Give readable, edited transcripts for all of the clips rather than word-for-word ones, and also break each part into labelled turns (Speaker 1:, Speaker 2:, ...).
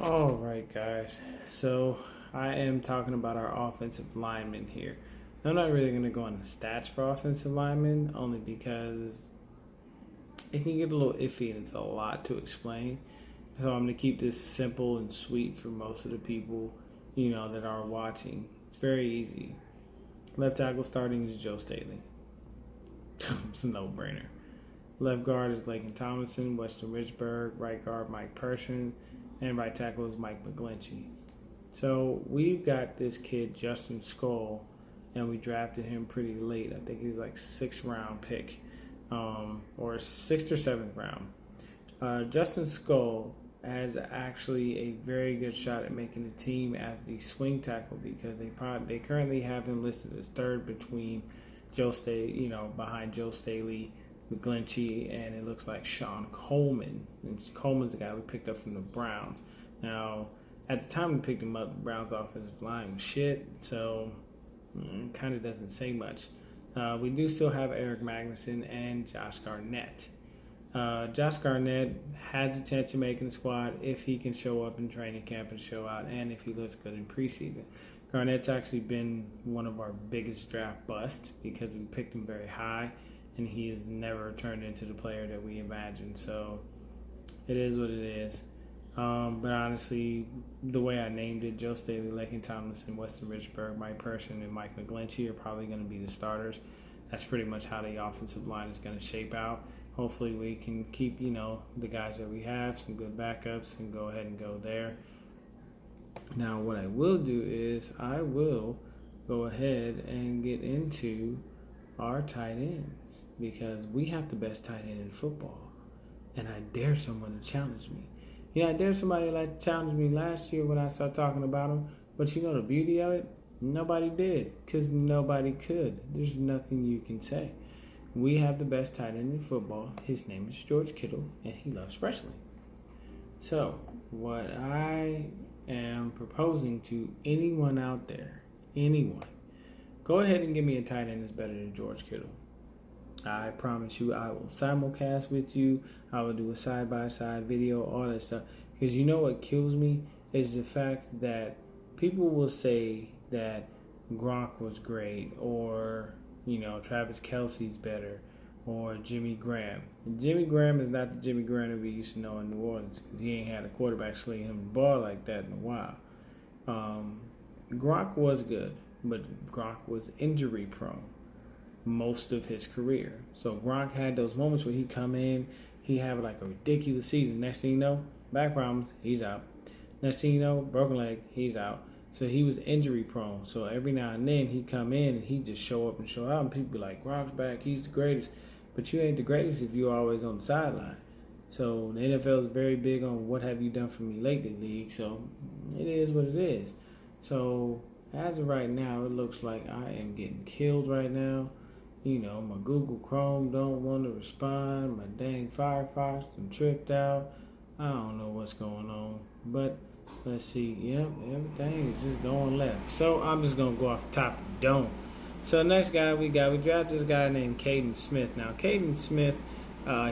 Speaker 1: All right, guys. So I am talking about our offensive linemen here. I'm not really going to go on the stats for offensive linemen, only because it can get a little iffy and it's a lot to explain. So I'm going to keep this simple and sweet for most of the people, that are watching. It's very easy. Left tackle starting is Joe Staley. It's a no-brainer. Left guard is Lakin Tomlinson, Weston Richburg. Right guard Mike Person, and right tackle is Mike McGlinchey. So we've got this kid Justin Skull, and we drafted him pretty late. I think he's like sixth round pick, or sixth or seventh round. Justin Skull has actually a very good shot at making the team as the swing tackle because they currently have him listed as third between Joe Staley, behind Joe Staley, McGlinchey, and it looks like Sean Coleman. And Coleman's the guy we picked up from the Browns. Now, at the time we picked him up, the Browns' offensive line was shit, so it kind of doesn't say much. We do still have Eric Magnuson and Josh Garnett. Josh Garnett has a chance of making the squad if he can show up in training camp and show out, and if he looks good in preseason. Garnett's actually been one of our biggest draft busts because we picked him very high, and he has never turned into the player that we imagined. So it is what it is. But honestly, the way I named it, Joe Staley, Lakin Tomlinson, Weston Richburg, Mike Person, and Mike McGlinchey are probably going to be the starters. That's pretty much how the offensive line is going to shape out. Hopefully we can keep, the guys that we have, some good backups, and go ahead and go there. Now, what I will do is I will go ahead and get into our tight ends because we have the best tight end in football. And I dare someone to challenge me. I dare somebody to challenge me last year when I started talking about him. But the beauty of it? Nobody did because nobody could. There's nothing you can say. We have the best tight end in football. His name is George Kittle, and he loves wrestling. So, what I am proposing to anyone out there, go ahead and give me a tight end that's better than George Kittle. I promise you, I will simulcast with you. I will do a side-by-side video, all that stuff. Because what kills me is the fact that people will say that Gronk was great, or Travis Kelce's better, or Jimmy Graham. Jimmy Graham is not the Jimmy Graham that we used to know in New Orleans because he ain't had a quarterback sling him the ball like that in a while. Gronk was good, but Gronk was injury prone most of his career. So Gronk had those moments where he come in, he have like a ridiculous season. Next thing you know, back problems, he's out. Next thing you know, broken leg, he's out. So he was injury prone. So every now and then he come in and he just show up and show out, and people be like, Gronk's back, he's the greatest. But you ain't the greatest if you're always on the sideline. So the NFL is very big on what have you done for me lately, league. So it is what it is. So as of right now, it looks like I am getting killed right now. My Google Chrome don't want to respond. My dang Firefox I'm tripped out. I don't know what's going on. But let's see. Yep, everything is just going left. So I'm just going to go off the top of the dome. So next guy we drafted this guy named Caden Smith. Now, Caden Smith,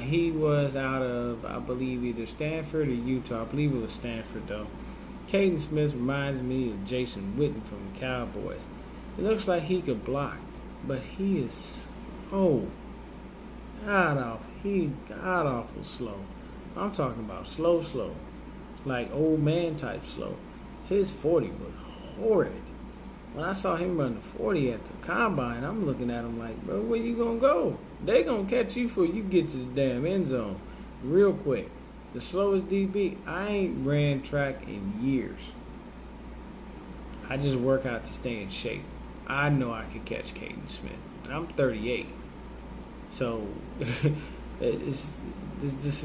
Speaker 1: he was out of, I believe, either Stanford or Utah. I believe it was Stanford, though. Caden Smith reminds me of Jason Witten from the Cowboys. It looks like he could block, but he is so god-awful slow. I'm talking about slow. Like old man type slow. His 40 was horrid. When I saw him run the 40 at the combine, I'm looking at him like, bro, where you gonna go? They gonna catch you before you get to the damn end zone real quick. The slowest DB, I ain't ran track in years. I just work out to stay in shape. I know I could catch Caden Smith. And I'm 38. So this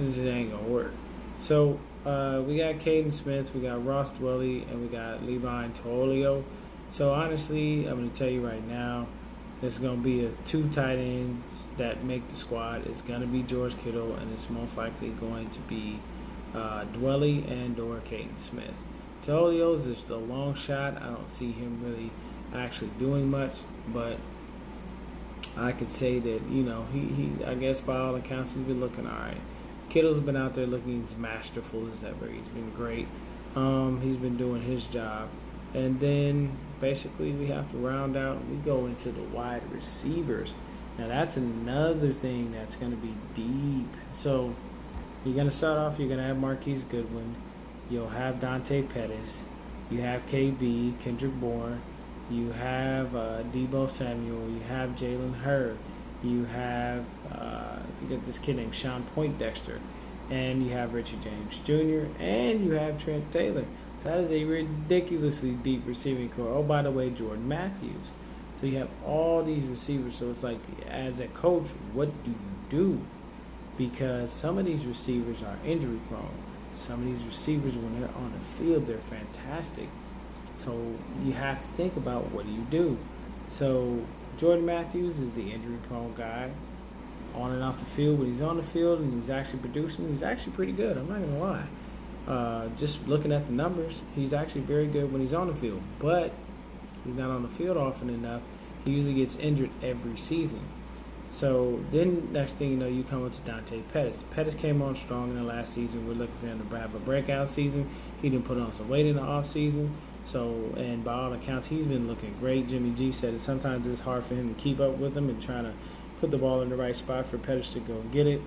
Speaker 1: ain't gonna work. So we got Caden Smith, we got Ross Dwelly, and we got Levi Toilio. So honestly, I'm gonna tell you right now, there's gonna be a 2 tight ends that make the squad. It's gonna be George Kittle, and it's most likely going to be Dwelly and or Caden Smith. Toilio's is the long shot. I don't see him really actually doing much, but I could say that, he I guess by all accounts he's been looking all right. Kittle's been out there looking as masterful as ever. He's been great. He's been doing his job. And then basically we have to round out, we go into the wide receivers. Now that's another thing that's going to be deep. So you're going to start off, you're going to have Marquise Goodwin. You'll have Dante Pettis. You have KB, Kendrick Bourne. You have Deebo Samuel. You have Jalen Hurd. You have, you got this kid named Sean Poindexter. And you have Richie James Jr. And you have Trent Taylor. So that is a ridiculously deep receiving core. Oh, by the way, Jordan Matthews. So you have all these receivers. So it's like, as a coach, what do you do? Because some of these receivers are injury prone. Some of these receivers, when they're on the field, they're fantastic. So you have to think about, what do you do? So Jordan Matthews is the injury prone guy. On and off the field, when he's on the field and he's actually producing, he's actually pretty good. I'm not going to lie. Just looking at the numbers, he's actually very good when he's on the field. But he's not on the field often enough. He usually gets injured every season. So then next thing you know, you come up to Dante Pettis. Pettis came on strong in the last season. We're looking for him to have a breakout season. He didn't put on some weight in the offseason. So, and by all accounts, he's been looking great. Jimmy G said that sometimes it's hard for him to keep up with him and trying to put the ball in the right spot for Pettis to go get it.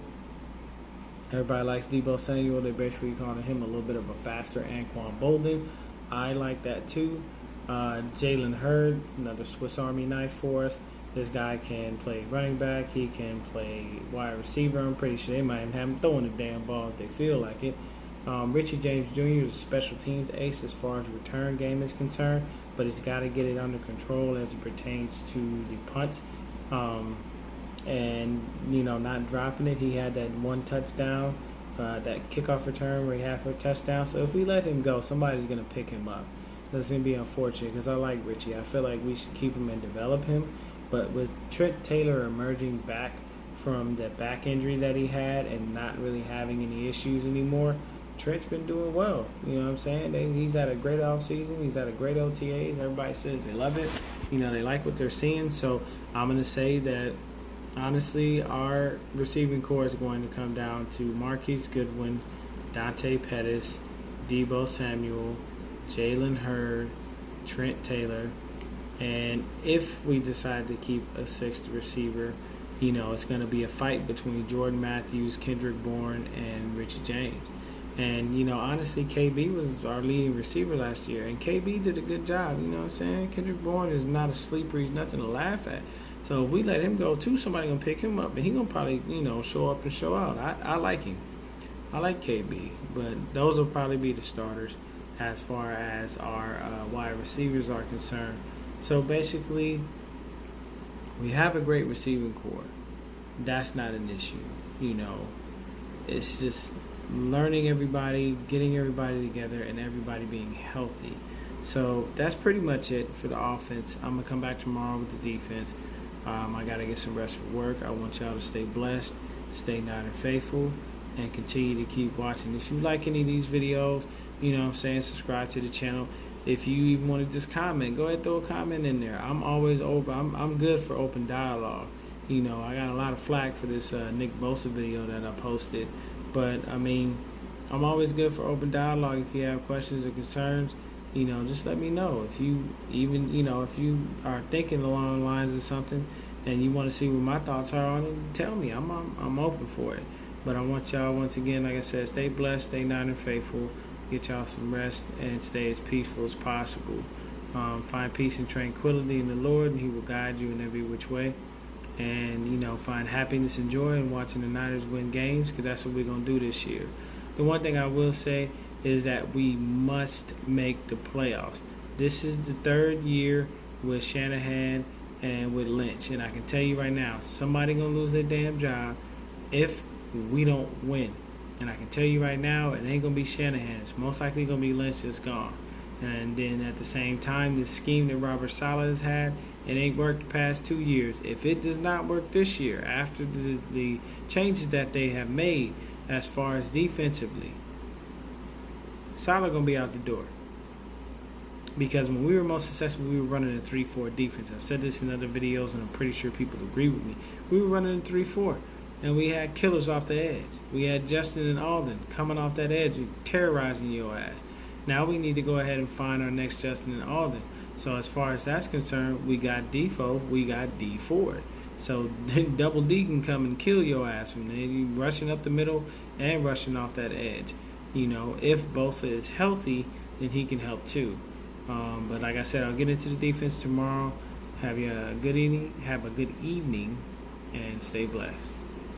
Speaker 1: Everybody likes Deebo Samuel. They're basically calling him a little bit of a faster Anquan Bolden. I like that too. Jalen Hurd, another Swiss Army knife for us. This guy can play running back. He can play wide receiver. I'm pretty sure they might have him throwing the damn ball if they feel like it. Richie James Jr. is a special teams ace as far as return game is concerned, but he's got to get it under control as it pertains to the punt. And, not dropping it. He had that one touchdown, that kickoff return where he had for a touchdown. So if we let him go, somebody's going to pick him up. That's going to be unfortunate because I like Richie. I feel like we should keep him and develop him. But with Trent Taylor emerging back from the back injury that he had and not really having any issues anymore, Trent's been doing well. You know what I'm saying? He's had a great offseason. He's had a great OTAs. Everybody says they love it. They like what they're seeing. So I'm going to say that, honestly, our receiving core is going to come down to Marquise Goodwin, Dante Pettis, Deebo Samuel, Jalen Hurd, Trent Taylor. And if we decide to keep a sixth receiver, it's going to be a fight between Jordan Matthews, Kendrick Bourne, and Richie James. And, honestly, KB was our leading receiver last year. And KB did a good job, you know what I'm saying? Kendrick Bourne is not a sleeper. He's nothing to laugh at. So if we let him go, too, somebody going to pick him up. And he's going to probably, show up and show out. I like him. I like KB. But those will probably be the starters as far as our wide receivers are concerned. So basically, we have a great receiving core. That's not an issue. It's just learning everybody, getting everybody together, and everybody being healthy. So that's pretty much it for the offense. I'm going to come back tomorrow with the defense. I got to get some rest for work. I want y'all to stay blessed, stay nice and faithful, and continue to keep watching. If you like any of these videos, subscribe to the channel. If you even want to just comment, go ahead and throw a comment in there. I'm always open. I'm good for open dialogue. I got a lot of flack for this Nick Bosa video that I posted. But, I'm always good for open dialogue. If you have questions or concerns, just let me know. If you even, if you are thinking along the lines of something and you want to see what my thoughts are on it, tell me. I'm open for it. But I want y'all, once again, like I said, stay blessed, stay nice and faithful. Get y'all some rest and stay as peaceful as possible. Find peace and tranquility in the Lord, and He will guide you in every which way. And, find happiness and joy in watching the Niners win games, because that's what we're going to do this year. The one thing I will say is that we must make the playoffs. This is the third year with Shanahan and with Lynch. And I can tell you right now, somebody going to lose their damn job if we don't win. And I can tell you right now, it ain't going to be Shanahan. It's most likely going to be Lynch that's gone. And then at the same time, the scheme that Robert Saleh has had, it ain't worked the past 2 years. If it does not work this year, after the changes that they have made as far as defensively, Saleh going to be out the door. Because when we were most successful, we were running a 3-4 defense. I've said this in other videos, and I'm pretty sure people agree with me. We were running a 3-4. And we had killers off the edge. We had Justin and Alden coming off that edge and terrorizing your ass. Now we need to go ahead and find our next Justin and Alden. So as far as that's concerned, we got Defoe, we got D Ford. So Double D can come and kill your ass from there. You rushing up the middle and rushing off that edge. If Bosa is healthy, then he can help too. But like I said, I'll get into the defense tomorrow. Have a good evening, and stay blessed.